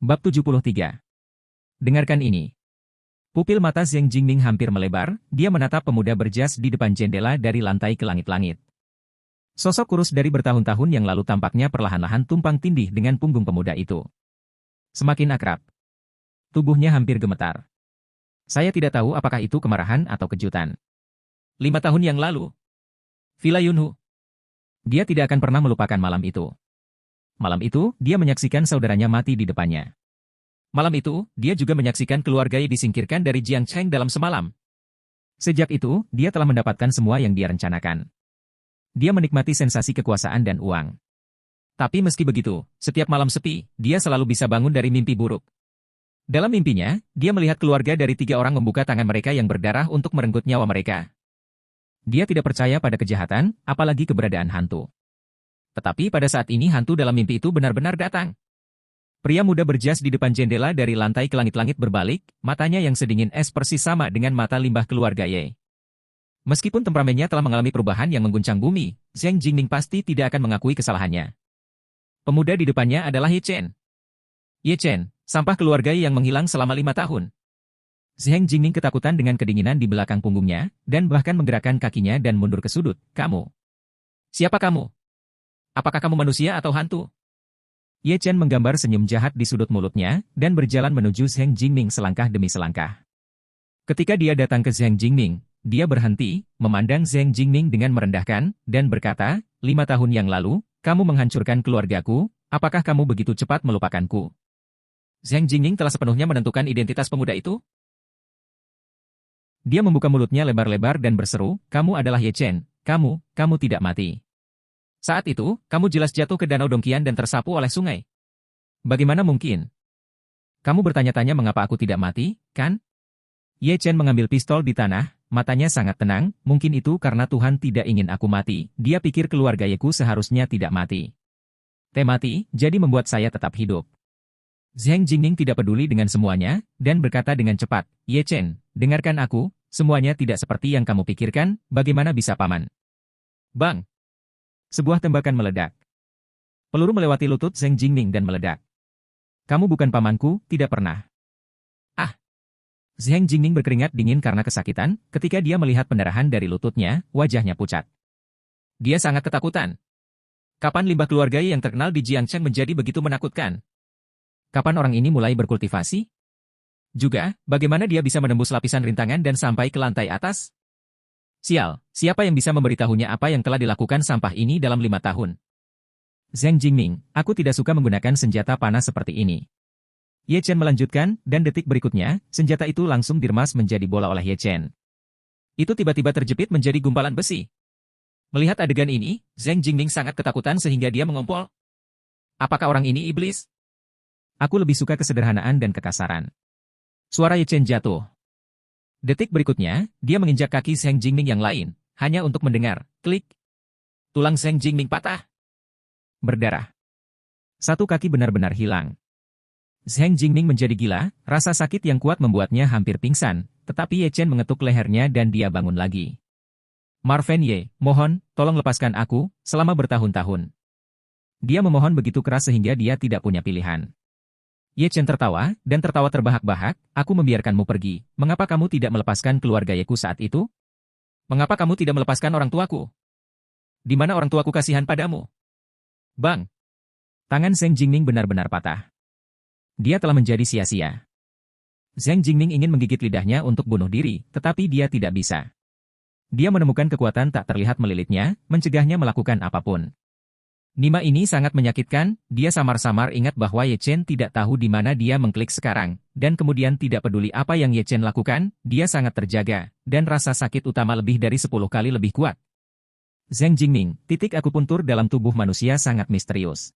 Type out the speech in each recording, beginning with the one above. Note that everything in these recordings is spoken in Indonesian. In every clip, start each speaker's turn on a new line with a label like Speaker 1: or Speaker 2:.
Speaker 1: Bab 73. Dengarkan ini. Pupil mata Zheng Jingming hampir melebar, dia menatap pemuda berjas di depan jendela dari lantai ke langit-langit. Sosok kurus dari bertahun-tahun yang lalu tampaknya perlahan-lahan tumpang tindih dengan punggung pemuda itu. Semakin akrab. Tubuhnya hampir gemetar. Saya tidak tahu apakah itu kemarahan atau kejutan. 5 tahun yang lalu. Villa Yunhu. Dia tidak akan pernah melupakan malam itu. Malam itu, dia menyaksikan saudaranya mati di depannya. Malam itu, dia juga menyaksikan keluarganya disingkirkan dari Jiangcheng dalam semalam. Sejak itu, dia telah mendapatkan semua yang dia rencanakan. Dia menikmati sensasi kekuasaan dan uang. Tapi meski begitu, setiap malam sepi, dia selalu bisa bangun dari mimpi buruk. Dalam mimpinya, dia melihat keluarga dari 3 orang membuka tangan mereka yang berdarah untuk merenggut nyawa mereka. Dia tidak percaya pada kejahatan, apalagi keberadaan hantu. Tetapi pada saat ini hantu dalam mimpi itu benar-benar datang. Pria muda berjas di depan jendela dari lantai ke langit-langit berbalik, matanya yang sedingin es persis sama dengan mata limbah keluarga Ye. Meskipun temperamennya telah mengalami perubahan yang mengguncang bumi, Zheng Jingming pasti tidak akan mengakui kesalahannya. Pemuda di depannya adalah Ye Chen. Ye Chen, sampah keluarga yang menghilang selama 5 tahun. Zheng Jingming ketakutan dengan kedinginan di belakang punggungnya, dan bahkan menggerakkan kakinya dan mundur ke sudut. Kamu? Siapa kamu? Apakah kamu manusia atau hantu? Ye Chen menggambar senyum jahat di sudut mulutnya, dan berjalan menuju Zheng Jingming selangkah demi selangkah. Ketika dia datang ke Zheng Jingming, dia berhenti, memandang Zheng Jingming dengan merendahkan, dan berkata, 5 tahun yang lalu, kamu menghancurkan keluargaku, apakah kamu begitu cepat melupakanku? Zheng Jingming telah sepenuhnya menentukan identitas pemuda itu? Dia membuka mulutnya lebar-lebar dan berseru, kamu adalah Ye Chen, kamu tidak mati. Saat itu, kamu jelas jatuh ke danau Dongqian dan tersapu oleh sungai. Bagaimana mungkin? Kamu bertanya-tanya mengapa aku tidak mati, kan? Ye Chen mengambil pistol di tanah, matanya sangat tenang, mungkin itu karena Tuhan tidak ingin aku mati, dia pikir keluarga Yeku seharusnya tidak mati. Mati, jadi membuat saya tetap hidup. Zheng Jingming tidak peduli dengan semuanya, dan berkata dengan cepat, Ye Chen, dengarkan aku, semuanya tidak seperti yang kamu pikirkan, bagaimana bisa paman? Bang! Sebuah tembakan meledak. Peluru melewati lutut Zheng Jingming dan meledak. Kamu bukan pamanku, tidak pernah. Ah! Zheng Jingming berkeringat dingin karena kesakitan, ketika dia melihat pendarahan dari lututnya, wajahnya pucat. Dia sangat ketakutan. Kapan limbah keluarga yang terkenal di Jiangcheng menjadi begitu menakutkan? Kapan orang ini mulai berkultivasi? Juga, bagaimana dia bisa menembus lapisan rintangan dan sampai ke lantai atas? Sial, siapa yang bisa memberitahunya apa yang telah dilakukan sampah ini dalam 5 tahun? Zheng Jingming, aku tidak suka menggunakan senjata panas seperti ini. Ye Chen melanjutkan, dan detik berikutnya, senjata itu langsung diremas menjadi bola oleh Ye Chen. Itu tiba-tiba terjepit menjadi gumpalan besi. Melihat adegan ini, Zheng Jingming sangat ketakutan sehingga dia mengompol. Apakah orang ini iblis? Aku lebih suka kesederhanaan dan kekasaran. Suara Ye Chen jatuh. Detik berikutnya, dia menginjak kaki Zheng Jingming yang lain, hanya untuk mendengar, klik. Tulang Zheng Jingming patah. Berdarah. Satu kaki benar-benar hilang. Zheng Jingming menjadi gila, rasa sakit yang kuat membuatnya hampir pingsan, tetapi Ye Chen mengetuk lehernya dan dia bangun lagi. Marven Ye, mohon, tolong lepaskan aku, selama bertahun-tahun. Dia memohon begitu keras sehingga dia tidak punya pilihan. Ye Chen tertawa, dan tertawa terbahak-bahak, aku membiarkanmu pergi, mengapa kamu tidak melepaskan keluarga Yeku saat itu? Mengapa kamu tidak melepaskan orang tuaku? Di mana orang tuaku kasihan padamu? Bang! Tangan Zheng Jingming benar-benar patah. Dia telah menjadi sia-sia. Zheng Jingming ingin menggigit lidahnya untuk bunuh diri, tetapi dia tidak bisa. Dia menemukan kekuatan tak terlihat melilitnya, mencegahnya melakukan apapun. Nima ini sangat menyakitkan, dia samar-samar ingat bahwa Ye Chen tidak tahu di mana dia mengklik sekarang, dan kemudian tidak peduli apa yang Ye Chen lakukan, dia sangat terjaga, dan rasa sakit utama lebih dari 10 kali lebih kuat. Zheng Jingming, titik akupuntur dalam tubuh manusia sangat misterius.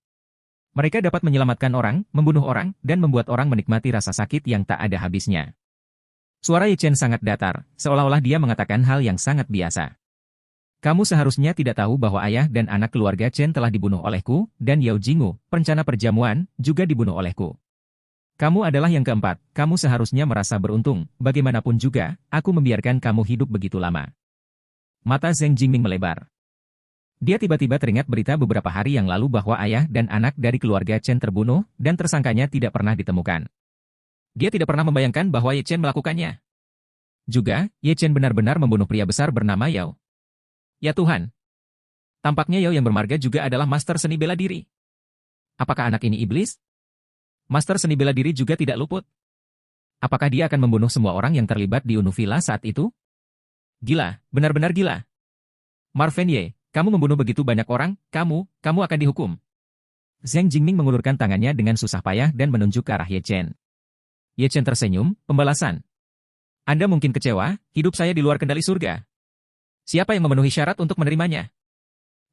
Speaker 1: Mereka dapat menyelamatkan orang, membunuh orang, dan membuat orang menikmati rasa sakit yang tak ada habisnya. Suara Ye Chen sangat datar, seolah-olah dia mengatakan hal yang sangat biasa. Kamu seharusnya tidak tahu bahwa ayah dan anak keluarga Chen telah dibunuh olehku, dan Yao Jingu, perencana perjamuan, juga dibunuh olehku. Kamu adalah yang keempat, kamu seharusnya merasa beruntung, bagaimanapun juga, aku membiarkan kamu hidup begitu lama. Mata Zheng Jingming melebar. Dia tiba-tiba teringat berita beberapa hari yang lalu bahwa ayah dan anak dari keluarga Chen terbunuh dan tersangkanya tidak pernah ditemukan. Dia tidak pernah membayangkan bahwa Ye Chen melakukannya. Juga, Ye Chen benar-benar membunuh pria besar bernama Yao. Ya Tuhan! Tampaknya Yao yang bermarga juga adalah master seni bela diri. Apakah anak ini iblis? Master seni bela diri juga tidak luput. Apakah dia akan membunuh semua orang yang terlibat di Unuvilla saat itu? Gila, benar-benar gila. Marvin Ye, kamu membunuh begitu banyak orang, kamu akan dihukum. Zhang Jingming mengulurkan tangannya dengan susah payah dan menunjuk ke arah Ye Chen. Ye Chen tersenyum, pembalasan. Anda mungkin kecewa, hidup saya di luar kendali surga. Siapa yang memenuhi syarat untuk menerimanya?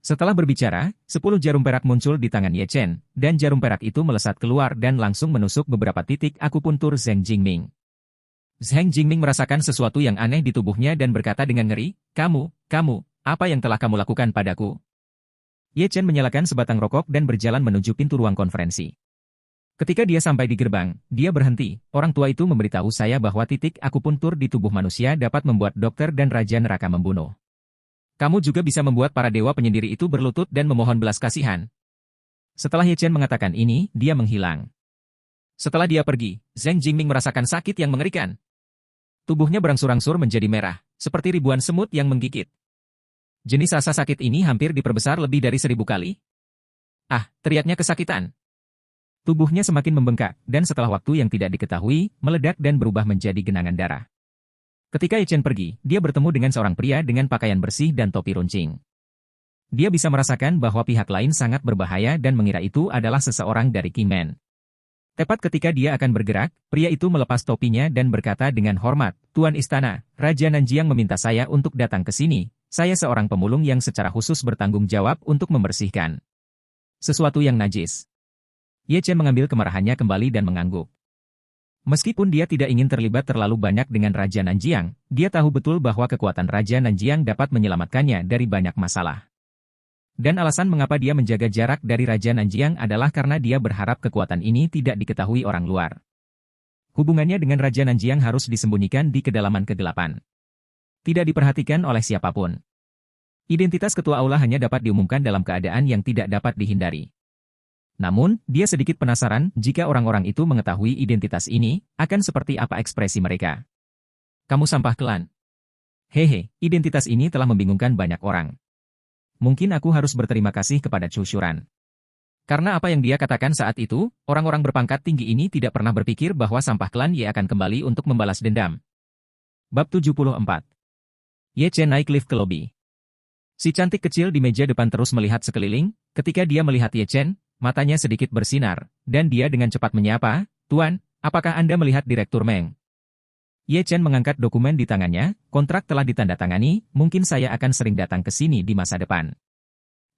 Speaker 1: Setelah berbicara, 10 jarum perak muncul di tangan Ye Chen, dan jarum perak itu melesat keluar dan langsung menusuk beberapa titik akupuntur Zhang Jingming. Zhang Jingming merasakan sesuatu yang aneh di tubuhnya dan berkata dengan ngeri, kamu, apa yang telah kamu lakukan padaku? Ye Chen menyalakan sebatang rokok dan berjalan menuju pintu ruang konferensi. Ketika dia sampai di gerbang, dia berhenti. Orang tua itu memberitahu saya bahwa titik akupuntur di tubuh manusia dapat membuat dokter dan raja neraka membunuh. Kamu juga bisa membuat para dewa penyendiri itu berlutut dan memohon belas kasihan. Setelah Ye Chen mengatakan ini, dia menghilang. Setelah dia pergi, Zhang Jingming merasakan sakit yang mengerikan. Tubuhnya berangsur-angsur menjadi merah, seperti ribuan semut yang menggigit. Jenis rasa sakit ini hampir diperbesar lebih dari 1000 kali. Ah, teriaknya kesakitan. Tubuhnya semakin membengkak, dan setelah waktu yang tidak diketahui, meledak dan berubah menjadi genangan darah. Ketika Ye Chen pergi, dia bertemu dengan seorang pria dengan pakaian bersih dan topi runcing. Dia bisa merasakan bahwa pihak lain sangat berbahaya dan mengira itu adalah seseorang dari Kingman. Tepat ketika dia akan bergerak, pria itu melepas topinya dan berkata dengan hormat, Tuan Istana, Raja Nanjiang meminta saya untuk datang ke sini. Saya seorang pemulung yang secara khusus bertanggung jawab untuk membersihkan sesuatu yang najis. Ye Chen mengambil kemarahannya kembali dan mengangguk. Meskipun dia tidak ingin terlibat terlalu banyak dengan Raja Nanjiang, dia tahu betul bahwa kekuatan Raja Nanjiang dapat menyelamatkannya dari banyak masalah. Dan alasan mengapa dia menjaga jarak dari Raja Nanjiang adalah karena dia berharap kekuatan ini tidak diketahui orang luar. Hubungannya dengan Raja Nanjiang harus disembunyikan di kedalaman kegelapan. Tidak diperhatikan oleh siapapun. Identitas ketua aula hanya dapat diumumkan dalam keadaan yang tidak dapat dihindari. Namun, dia sedikit penasaran jika orang-orang itu mengetahui identitas ini, akan seperti apa ekspresi mereka. Kamu sampah klan. Hehe, identitas ini telah membingungkan banyak orang. Mungkin aku harus berterima kasih kepada Chu Shuran. Karena apa yang dia katakan saat itu, orang-orang berpangkat tinggi ini tidak pernah berpikir bahwa sampah klan Ye akan kembali untuk membalas dendam. Bab 74. Ye Chen naik lift ke lobi. Si cantik kecil di meja depan terus melihat sekeliling, ketika dia melihat Ye Chen, matanya sedikit bersinar, dan dia dengan cepat menyapa, Tuan, apakah Anda melihat Direktur Meng? Ye Chen mengangkat dokumen di tangannya, kontrak telah ditandatangani, mungkin saya akan sering datang ke sini di masa depan.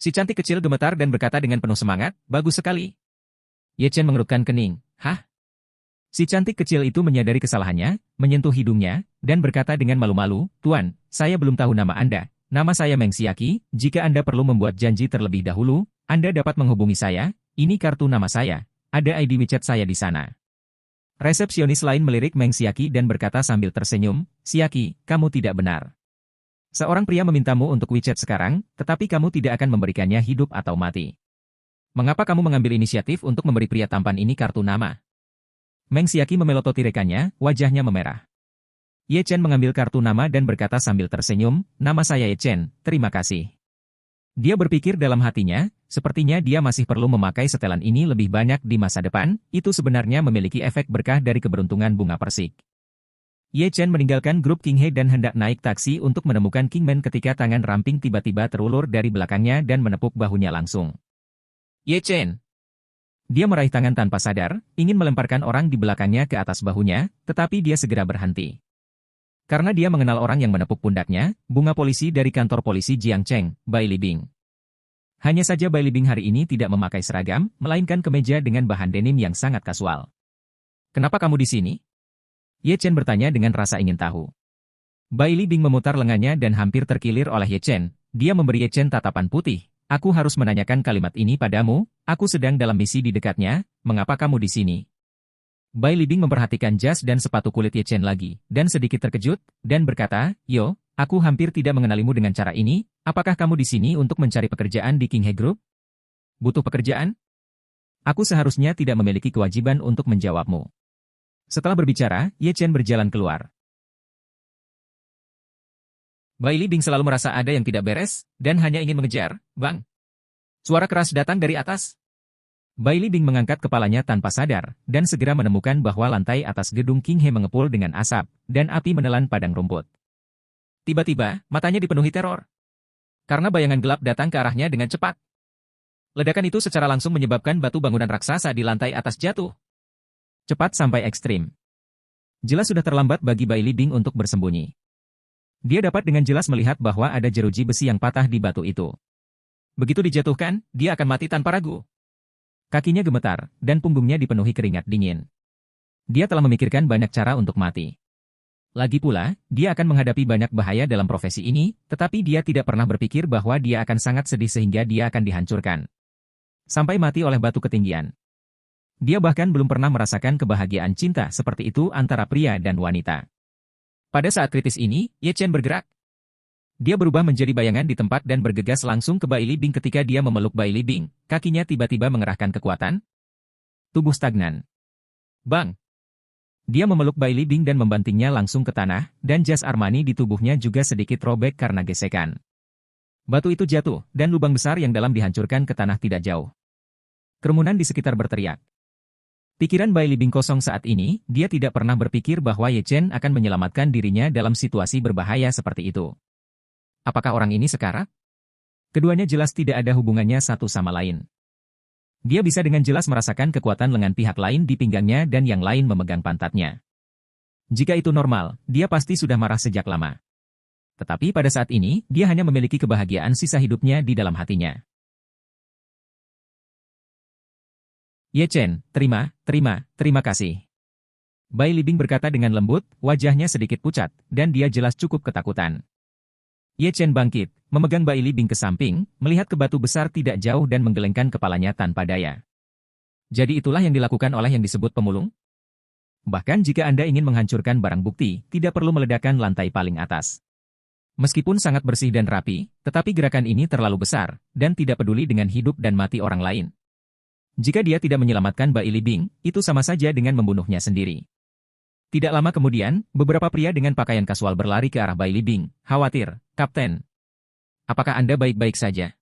Speaker 1: Si cantik kecil gemetar dan berkata dengan penuh semangat, bagus sekali. Ye Chen mengerutkan kening, hah? Si cantik kecil itu menyadari kesalahannya, menyentuh hidungnya, dan berkata dengan malu-malu, Tuan, saya belum tahu nama Anda. Nama saya Meng Xiaqi, jika Anda perlu membuat janji terlebih dahulu, Anda dapat menghubungi saya, ini kartu nama saya, ada ID WeChat saya di sana. Resepsionis lain melirik Meng Xiaqi dan berkata sambil tersenyum, Xiaqi, kamu tidak benar. Seorang pria memintamu untuk WeChat sekarang, tetapi kamu tidak akan memberikannya hidup atau mati. Mengapa kamu mengambil inisiatif untuk memberi pria tampan ini kartu nama? Meng Xiaqi memelototi rekannya, wajahnya memerah. Ye Chen mengambil kartu nama dan berkata sambil tersenyum, nama saya Ye Chen, terima kasih. Dia berpikir dalam hatinya, sepertinya dia masih perlu memakai setelan ini lebih banyak di masa depan, itu sebenarnya memiliki efek berkah dari keberuntungan bunga persik. Ye Chen meninggalkan grup King He dan hendak naik taksi untuk menemukan King Men ketika tangan ramping tiba-tiba terulur dari belakangnya dan menepuk bahunya langsung. Ye Chen! Dia meraih tangan tanpa sadar, ingin melemparkan orang di belakangnya ke atas bahunya, tetapi dia segera berhenti. Karena dia mengenal orang yang menepuk pundaknya, bunga polisi dari kantor polisi Jiangcheng, Bai Libing. Hanya saja Bai Libing hari ini tidak memakai seragam, melainkan kemeja dengan bahan denim yang sangat kasual. Kenapa kamu di sini? Ye Chen bertanya dengan rasa ingin tahu. Bai Libing memutar lengannya dan hampir terkilir oleh Ye Chen. Dia memberi Ye Chen tatapan putih. Aku harus menanyakan kalimat ini padamu, aku sedang dalam misi di dekatnya, mengapa kamu di sini? Bai Libing memperhatikan jas dan sepatu kulit Ye Chen lagi, dan sedikit terkejut, dan berkata, "Yo, aku hampir tidak mengenalimu dengan cara ini, apakah kamu di sini untuk mencari pekerjaan di King He Group? Butuh pekerjaan? Aku seharusnya tidak memiliki kewajiban untuk menjawabmu." Setelah berbicara, Ye Chen berjalan keluar. Bai Libing selalu merasa ada yang tidak beres, dan hanya ingin mengejar, "Bang!" Suara keras datang dari atas. Bai Libing mengangkat kepalanya tanpa sadar, dan segera menemukan bahwa lantai atas gedung King He mengepul dengan asap, dan api menelan padang rumput. Tiba-tiba, matanya dipenuhi teror. Karena bayangan gelap datang ke arahnya dengan cepat. Ledakan itu secara langsung menyebabkan batu bangunan raksasa di lantai atas jatuh. Cepat sampai ekstrim. Jelas sudah terlambat bagi Bai Libing untuk bersembunyi. Dia dapat dengan jelas melihat bahwa ada jeruji besi yang patah di batu itu. Begitu dijatuhkan, dia akan mati tanpa ragu. Kakinya gemetar, dan punggungnya dipenuhi keringat dingin. Dia telah memikirkan banyak cara untuk mati. Lagi pula, dia akan menghadapi banyak bahaya dalam profesi ini, tetapi dia tidak pernah berpikir bahwa dia akan sangat sedih sehingga dia akan dihancurkan. Sampai mati oleh batu ketinggian. Dia bahkan belum pernah merasakan kebahagiaan cinta seperti itu antara pria dan wanita. Pada saat kritis ini, Ye Chen bergerak. Dia berubah menjadi bayangan di tempat dan bergegas langsung ke Bai Libing ketika dia memeluk Bai Libing. Kakinya tiba-tiba mengerahkan kekuatan. Tubuh stagnan. Bang! Dia memeluk Bai Libing dan membantingnya langsung ke tanah, dan jas Armani di tubuhnya juga sedikit robek karena gesekan. Batu itu jatuh, dan lubang besar yang dalam dihancurkan ke tanah tidak jauh. Kerumunan di sekitar berteriak. Pikiran Bai Libing kosong saat ini, dia tidak pernah berpikir bahwa Ye Chen akan menyelamatkan dirinya dalam situasi berbahaya seperti itu. Apakah orang ini sekarat? Keduanya jelas tidak ada hubungannya satu sama lain. Dia bisa dengan jelas merasakan kekuatan lengan pihak lain di pinggangnya dan yang lain memegang pantatnya. Jika itu normal, dia pasti sudah marah sejak lama. Tetapi pada saat ini, dia hanya memiliki kebahagiaan sisa hidupnya di dalam hatinya. Ye Chen, terima kasih. Bai Libing berkata dengan lembut, wajahnya sedikit pucat, dan dia jelas cukup ketakutan. Ye Chen bangkit, memegang Bai Libing ke samping, melihat ke batu besar tidak jauh dan menggelengkan kepalanya tanpa daya. Jadi itulah yang dilakukan oleh yang disebut pemulung? Bahkan jika Anda ingin menghancurkan barang bukti, tidak perlu meledakkan lantai paling atas. Meskipun sangat bersih dan rapi, tetapi gerakan ini terlalu besar, dan tidak peduli dengan hidup dan mati orang lain. Jika dia tidak menyelamatkan Bai Libing, itu sama saja dengan membunuhnya sendiri. Tidak lama kemudian, beberapa pria dengan pakaian kasual berlari ke arah Bai Libing. Khawatir, Kapten. Apakah Anda baik-baik saja?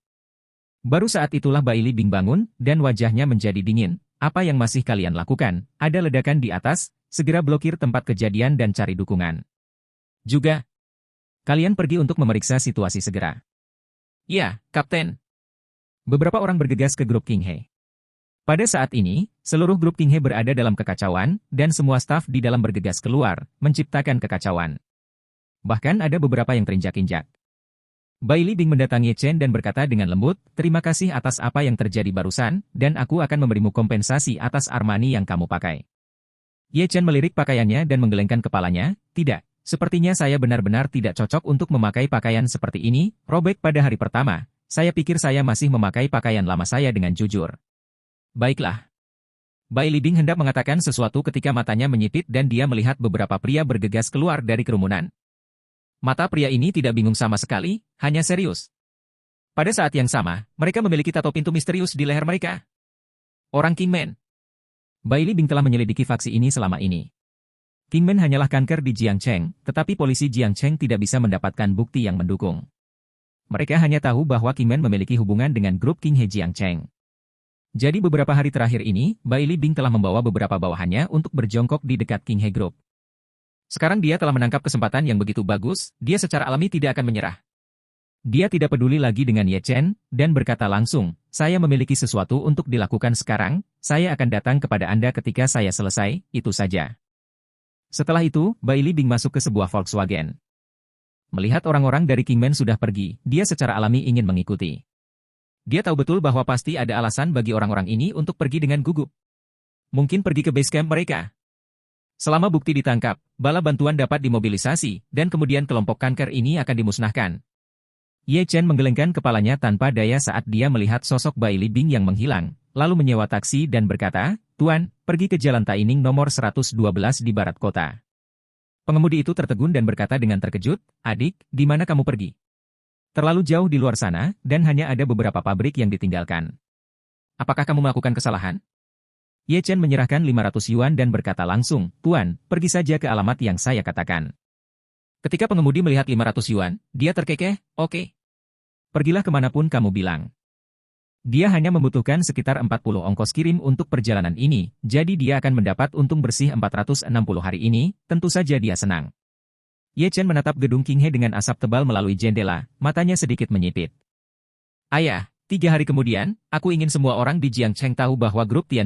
Speaker 1: Baru saat itulah Bai Libing bangun, dan wajahnya menjadi dingin. Apa yang masih kalian lakukan? Ada ledakan di atas, segera blokir tempat kejadian dan cari dukungan. Juga, kalian pergi untuk memeriksa situasi segera. Ya, Kapten. Beberapa orang bergegas ke grup King He. Pada saat ini, seluruh grup King He berada dalam kekacauan, dan semua staf di dalam bergegas keluar, menciptakan kekacauan. Bahkan ada beberapa yang terinjak-injak. Bai Libing mendatangi Ye Chen dan berkata dengan lembut, terima kasih atas apa yang terjadi barusan, dan aku akan memberimu kompensasi atas Armani yang kamu pakai. Ye Chen melirik pakaiannya dan menggelengkan kepalanya, tidak, sepertinya saya benar-benar tidak cocok untuk memakai pakaian seperti ini, robek pada hari pertama, saya pikir saya masih memakai pakaian lama saya dengan jujur. Baiklah. Bai Libing hendak mengatakan sesuatu ketika matanya menyipit dan dia melihat beberapa pria bergegas keluar dari kerumunan. Mata pria ini tidak bingung sama sekali, hanya serius. Pada saat yang sama, mereka memiliki tato pintu misterius di leher mereka. Orang Kingman. Bai Libing telah menyelidiki faksi ini selama ini. Kingman hanyalah kanker di Jiangcheng, tetapi polisi Jiangcheng tidak bisa mendapatkan bukti yang mendukung. Mereka hanya tahu bahwa Kingman memiliki hubungan dengan grup King He Jiangcheng. Jadi beberapa hari terakhir ini, Bai Libing telah membawa beberapa bawahannya untuk berjongkok di dekat King He Group. Sekarang dia telah menangkap kesempatan yang begitu bagus, dia secara alami tidak akan menyerah. Dia tidak peduli lagi dengan Ye Chen, dan berkata langsung, saya memiliki sesuatu untuk dilakukan sekarang, saya akan datang kepada Anda ketika saya selesai, itu saja. Setelah itu, Bai Libing masuk ke sebuah Volkswagen. Melihat orang-orang dari Kingman sudah pergi, dia secara alami ingin mengikuti. Dia tahu betul bahwa pasti ada alasan bagi orang-orang ini untuk pergi dengan gugup. Mungkin pergi ke base camp mereka. Selama bukti ditangkap, bala bantuan dapat dimobilisasi, dan kemudian kelompok kanker ini akan dimusnahkan. Ye Chen menggelengkan kepalanya tanpa daya saat dia melihat sosok Bai Libing yang menghilang, lalu menyewa taksi dan berkata, Tuan, pergi ke Jalan Taining nomor 112 di barat kota. Pengemudi itu tertegun dan berkata dengan terkejut, adik, di mana kamu pergi? Terlalu jauh di luar sana, dan hanya ada beberapa pabrik yang ditinggalkan. Apakah kamu melakukan kesalahan? Ye Chen menyerahkan 500 yuan dan berkata langsung, Tuan, pergi saja ke alamat yang saya katakan. Ketika pengemudi melihat 500 yuan, dia terkekeh, oke. Pergilah kemanapun kamu bilang. Dia hanya membutuhkan sekitar 40 ongkos kirim untuk perjalanan ini, jadi dia akan mendapat untung bersih 460 hari ini, tentu saja dia senang. Ye Chen menatap gedung Qinghe dengan asap tebal melalui jendela, matanya sedikit menyipit. Ayah, 3 hari kemudian, aku ingin semua orang di Jiangcheng tahu bahwa grup Tian